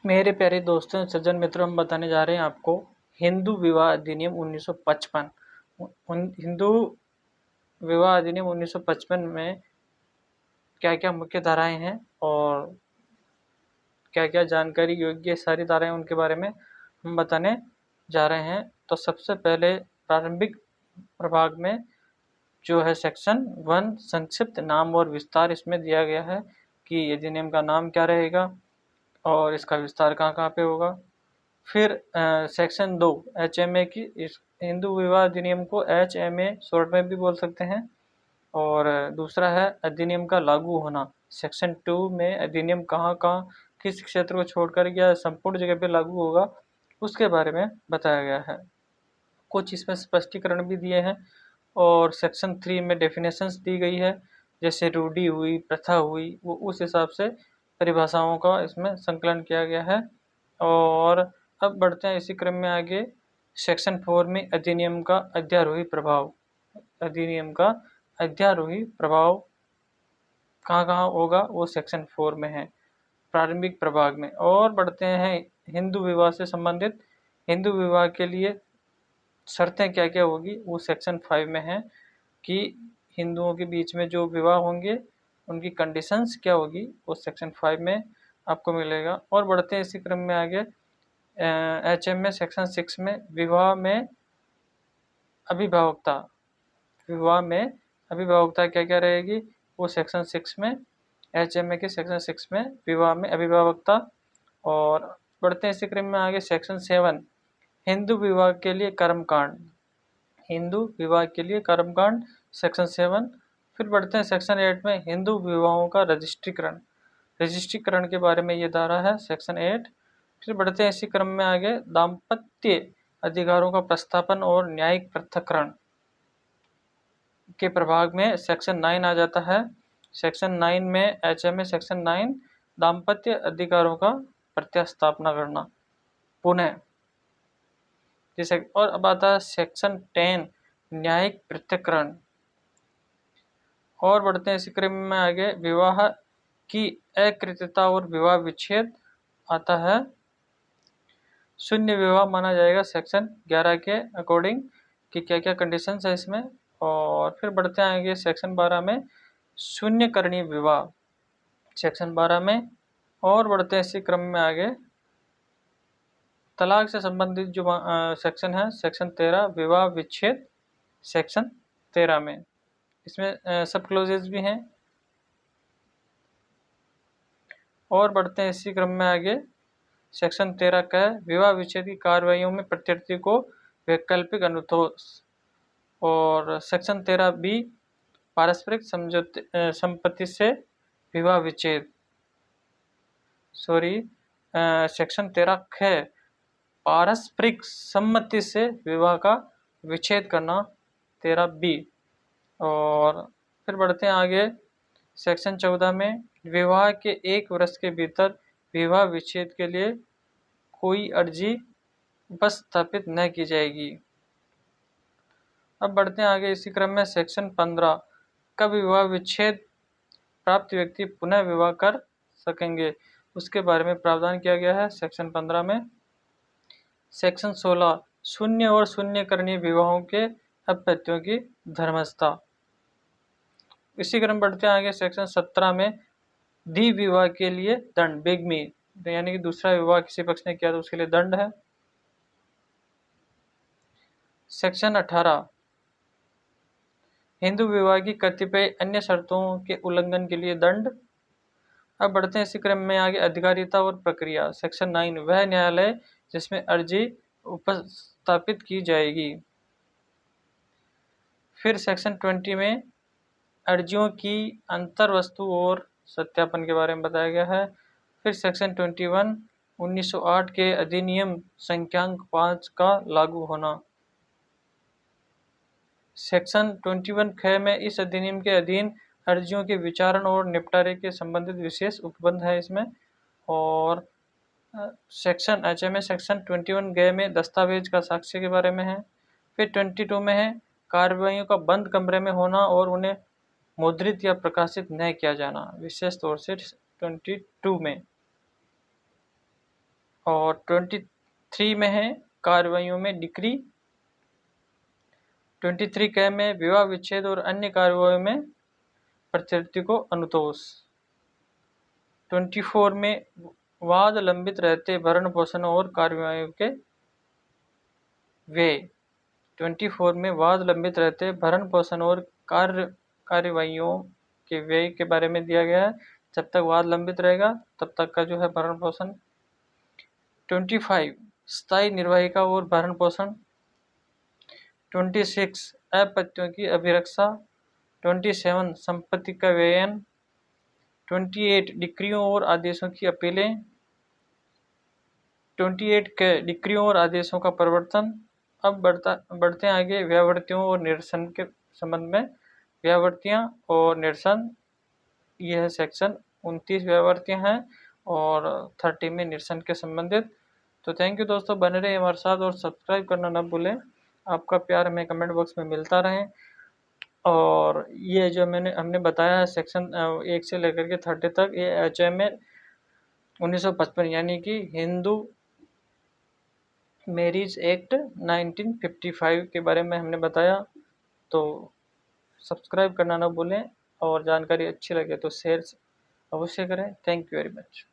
मेरे प्यारे दोस्तों सज्जन मित्रों, हम बताने जा रहे हैं आपको हिंदू विवाह अधिनियम 1955। हिंदू विवाह अधिनियम 1955 में क्या क्या मुख्य धाराएं हैं और क्या क्या जानकारी योग्य सारी धाराएं उनके बारे में हम बताने जा रहे हैं। तो सबसे पहले प्रारंभिक प्रभाग में जो है सेक्शन 1 संक्षिप्त नाम और विस्तार इसमें दिया गया है कि अधिनियम का नाम क्या रहेगा और इसका विस्तार कहाँ कहाँ पे होगा। फिर सेक्शन 2 HMA की, इस हिंदू विवाह अधिनियम को HMA शॉर्ट में भी बोल सकते हैं। और दूसरा है अधिनियम का लागू होना। सेक्शन 2 में अधिनियम कहाँ कहाँ किस क्षेत्र को छोड़कर या संपूर्ण जगह पे लागू होगा उसके बारे में बताया गया है। कुछ इसमें स्पष्टीकरण भी दिए हैं और सेक्शन 3 में डेफिनेशंस दी गई है, जैसे रूढ़ी हुई, प्रथा हुई, वो उस हिसाब से परिभाषाओं का इसमें संकलन किया गया है। और अब बढ़ते हैं इसी क्रम में आगे सेक्शन 4 में अधिनियम का अध्यारोही प्रभाव। अधिनियम का अध्यारोही प्रभाव कहाँ कहाँ होगा वो सेक्शन 4 में है, प्रारंभिक प्रभाग में। और बढ़ते हैं हिंदू विवाह से संबंधित। हिंदू विवाह के लिए शर्तें क्या क्या होगी वो सेक्शन 5 में है कि हिंदुओं के बीच में जो विवाह होंगे उनकी कंडीशंस क्या होगी वो सेक्शन 5 में आपको मिलेगा। और बढ़ते हैं इसी क्रम में आगे HM में सेक्शन 6 में विवाह में अभिभावकता। विवाह में अभिभावकता क्या क्या रहेगी वो सेक्शन 6 में, HMA के सेक्शन 6 में विवाह में अभिभावकता। और बढ़ते हैं इसी क्रम में आगे सेक्शन 7 हिंदू विवाह के लिए कर्मकांड। हिंदू विवाह के लिए कर्मकांड सेक्शन 7। फिर बढ़ते हैं सेक्शन 8 में हिंदू विवाहों का रजिस्ट्रीकरण। रजिस्ट्रीकरण के बारे में ये धारा है सेक्शन 8। फिर बढ़ते हैं इसी क्रम में आगे दाम्पत्य अधिकारों का प्रस्थापन और न्यायिक पृथक्करण के प्रभाग में सेक्शन 9 आ जाता है। सेक्शन 9 में HMA सेक्शन 9 दाम्पत्य अधिकारों का प्रत्यास्थापना करना पुनः, जैसे। और अब आता है सेक्शन 10 न्यायिक पृथक्करण। और बढ़ते हैं इसी क्रम में आगे विवाह की अकृत्यता और विवाह विच्छेद आता है। शून्य विवाह माना जाएगा सेक्शन 11 के अकॉर्डिंग कि क्या क्या कंडीशंस है इसमें। और फिर बढ़ते हैं आगे सेक्शन 12 में शून्य करणीय विवाह सेक्शन 12 में। और बढ़ते हैं इसी क्रम में आगे तलाक से संबंधित जो सेक्शन है सेक्शन 13 विवाह विच्छेद सेक्शन 13 में, इसमें सब क्लोजेज भी हैं। और बढ़ते हैं इसी क्रम में आगे सेक्शन 13 का विवाह विच्छेद की कार्रवाइयों में प्रत्यर्थी को वैकल्पिक अनुतोष। और सेक्शन 13B पारस्परिक समझौते संपत्ति से विवाह विच्छेद, सॉरी सेक्शन 13 पारस्परिक सम्मति से विवाह का विच्छेद करना 13B। और फिर बढ़ते हैं आगे सेक्शन 14 में विवाह के 1 वर्ष के भीतर विवाह विच्छेद के लिए कोई अर्जी उपस्थापित न की जाएगी। अब बढ़ते हैं आगे इसी क्रम में सेक्शन 15 का विवाह विच्छेद प्राप्त व्यक्ति पुनः विवाह कर सकेंगे उसके बारे में प्रावधान किया गया है सेक्शन 15 में। सेक्शन 16 शून्य और शून्य करणीय विवाहों के अपत्यों की धर्मस्थता। इसी क्रम बढ़ते हैं आगे सेक्शन 17 में द्वि विवाह के लिए दंड, बिगमी, यानी कि दूसरा विवाह किसी पक्ष ने किया तो उसके लिए दंड है। सेक्शन 18 हिंदू विवाह की कतिपय अन्य शर्तों के उल्लंघन के लिए दंड। अब बढ़ते हैं इसी क्रम में आगे अधिकारिता और प्रक्रिया सेक्शन 9 वह न्यायालय जिसमें अर्जी उपस्थापित की जाएगी। फिर सेक्शन 20 में अर्जियों की अंतर वस्तु और सत्यापन के बारे में बताया गया है। फिर सेक्शन 21 1908 के अधिनियम संख्यांक 5 का लागू होना। सेक्शन 21 ख में इस अधिनियम के अधीन अर्जियों के विचारण और निपटारे के संबंधित विशेष उपबंध है इसमें। और सेक्शन HMA सेक्शन 21 ग में दस्तावेज का साक्ष्य के बारे में है। फिर 22 में है कार्रवाइयों का बंद कमरे में होना और उन्हें मुद्रित या प्रकाशित न किया जाना, विशेष तौर से 22 में। और 23 में है कार्रवाइयों में डिक्री। 23 क में विवाह विच्छेद और अन्य कार्रवाइयों में प्रत्यर्थी को अनुतोष। 24 में वाद लंबित रहते भरण पोषण और कार्रवाइयों के व्यय। 24 में वाद लंबित रहते भरण पोषण और कार्यवाहियों के व्यय के बारे में दिया गया है। जब तक वाद लंबित रहेगा तब तक का जो है भरण पोषण। 25 स्थायी निर्वाहिका और भरण पोषण। 26 अपत्यों की अभिरक्षा। 27 संपत्ति का व्ययन। 28 डिक्रियों और आदेशों की अपीलें। 28 के डिक्रियों और आदेशों का प्रवर्तन। अब बढ़ते हैं आगे व्यावर्तियों और निरसन के संबंध में। व्यावर्तियाँ और निरसन, यह सेक्शन 29 व्यावर्तियाँ हैं और 30 में निरसन के संबंधित। तो थैंक यू दोस्तों, बने रहे हमारे साथ और सब्सक्राइब करना ना भूलें। आपका प्यार हमें कमेंट बॉक्स में मिलता रहे। और ये जो हमने बताया है सेक्शन 1 से लेकर के 30 तक, ये HMA 1955 यानी कि हिंदू मैरिज एक्ट 1955 के बारे में हमने बताया। तो सब्सक्राइब करना ना भूलें और जानकारी अच्छी लगे तो शेयर अवश्य करें। Thank you very much.